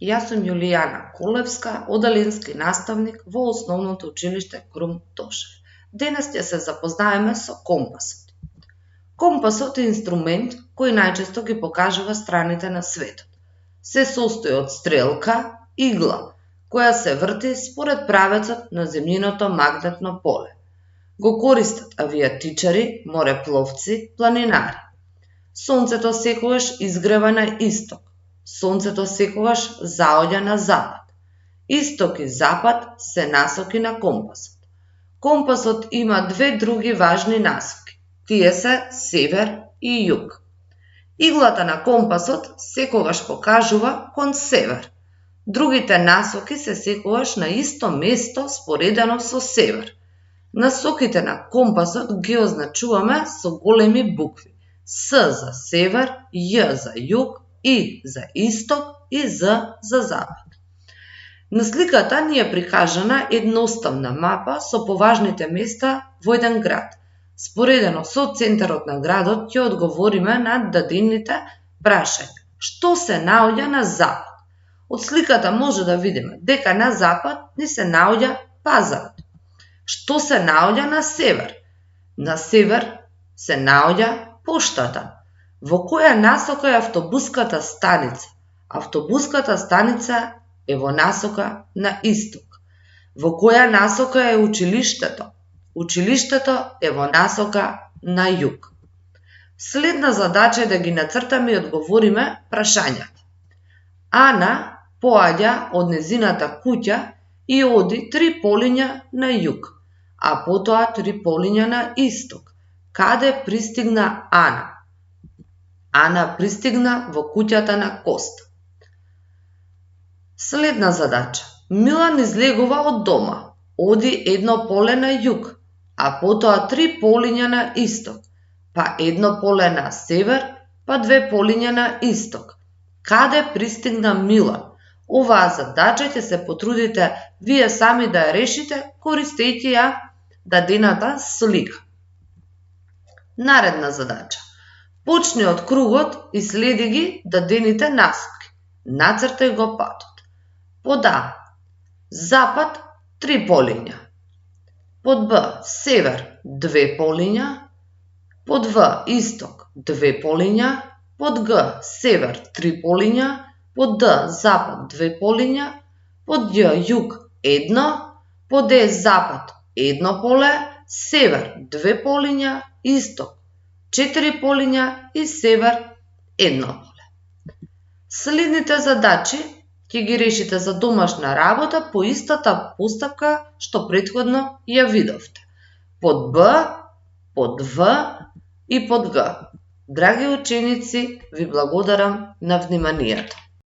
Јас сум Јулијана Колевска, оделински наставник во Основното училиште Крум Тошев. Денес ќе се запознаеме со компасот. Компасот е инструмент кој најчесто ги покажува страните на светот. Се состои од стрелка, игла, која се врти според правецот на земјиното магнетно поле. Го користат авијатичари, морепловци, планинари. Сонцето секогаш изгрева на исток. Сонцето секогаш заоѓа на запад. Исток и запад се насоки на компасот. Компасот има две други важни насоки. Тие се север и југ. Иглата на компасот секогаш покажува кон север. Другите насоки се секогаш на исто место споредено со север. Насоките на компасот ги означуваме со големи букви. С за север, Ј за југ, И за исток и З за запад. На сликата ни е прикажана едноставна мапа со поважните места во еден град. Споредено со центарот на градот ќе одговориме на дадените прашања. Што се наоѓа на запад? Од сликата може да видиме дека на запад ни се наоѓа пазарот. Што се наоѓа на север? На север се наоѓа поштата. Во која насока е автобуската станица? Автобуската станица е во насока на исток. Во која насока е училиштето? Училиштето е во насока на југ. Следна задача е да ги нацртаме и одговориме прашањата. Ана поаѓа од незината куќа и оди 3 полиња на југ, а потоа 3 полиња на исток. Каде пристигна Ана? Ана пристигна во куќата на Коста. Следна задача. Милан излегува од дома, оди 1 поле на југ, а потоа 3 полиња на исток, па 1 поле на север, па 2 полиња на исток. Каде пристигна Милан? Оваа задача ќе се потрудите вие сами да ја решите користејќи ја дадената слика. Наредна задача. Почни од кругот и следи ги дадените насоки. Нацртај го патот. Под А. Запад 3 полиња. Под Б. Север 2 полиња. Под В. Исток 2 полиња. Под Г. Север 3 полиња. Под Д. Запад 2 полиња. Под Ј. Југ 1. Под Е. Запад 1 поле. Север 2 полиња. Исток 4 полиња и север 1 поле. Следните задачи ќе ги решите за домашна работа по истата постапка што претходно ја видовте. Под Б, под В и под Г. Драги ученици, ви благодарам на вниманието.